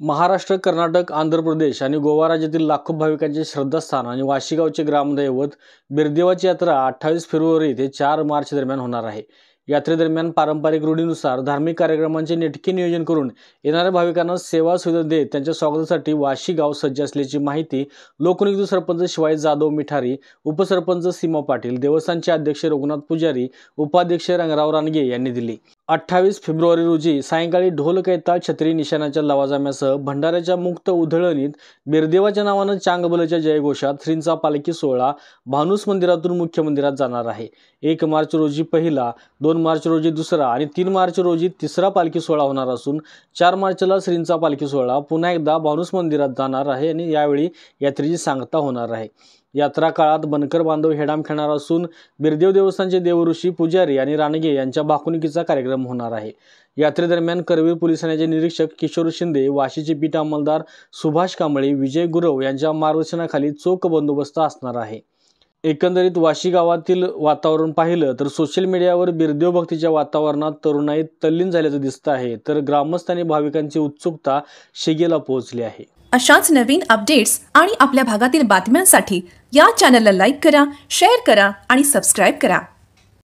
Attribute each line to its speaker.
Speaker 1: महाराष्ट्र, कर्नाटक, आंध्र प्रदेश आणि गोवा राज्यातील लाखो भाविकांचे श्रद्धास्थान आणि वाशीगावचे ग्रामदैवत बिरदेवाची यात्रा 28 फेब्रुवारी ते 4 मार्च दरम्यान होणार आहे। यात्रेदरम्यान पारंपरिक रूढीनुसार धार्मिक कार्यक्रमांचे नेटके नियोजन करून येणाऱ्या भाविकांना सेवा सुविधा देत त्यांच्या स्वागतासाठी वाशीगाव सज्ज असल्याची माहिती लोकनियुक्त सरपंच शिवाजी जाधव मिठारी, उपसरपंच सीमा पाटील, देवस्थानचे अध्यक्ष रघुनाथ पुजारी, उपाध्यक्ष रंगराव रानगे यांनी दिली। 28 फेब्रुवारी रोजी सायंकाळी ढोल कैताळ छत्री निशाणाच्या लवाजम्यासह भंडाऱ्याच्या मुक्त उधळणीत बिरदेवाच्या नावानं चांगबलच्या जयघोषात श्रींचा पालखी सोहळा भानुस मंदिरातून मुख्य मंदिरात जाणार आहे। 1 मार्च रोजी पहिला, 2 मार्च रोजी दुसरा आणि 3 मार्च रोजी तिसरा पालखी सोहळा होणार असून 4 मार्चला श्रींचा पालखी सोहळा पुन्हा एकदा भानुस मंदिरात जाणार आहे आणि यावेळी यात्रेची सांगता होणार आहे। यात्रा काळात बनकर बांधव हेडाम खेळणार असून बिरदेव देवस्थानचे देवऋषी पुजारी आणि रानगे यांच्या भाकुणुकीचा कार्यक्रम होणार आहे। यात्रेदरम्यान करवीर पोलीस ठाण्याचे निरीक्षक किशोर शिंदे, वाशीचे पीठ अंमलदार सुभाष कांबळे, विजय गुरव यांच्या मार्गदर्शनाखाली चोख बंदोबस्त असणार आहे। एकंदरीत वाशी गावातील वातावरण पाहिलं तर सोशल मीडियावर बिरदेव भक्तीच्या वातावरणात तरुणाई तल्लीन झाल्याचं दिसत आहे, तर ग्रामस्थ आणि भाविकांची उत्सुकता शिगेला पोहोचली आहे।
Speaker 2: अशाच नवीन अपडेट्स आणि आपल्या भागातील बातम्यांसाठी या चॅनलला लाईक करा, शेअर करा आणि सबस्क्राइब करा।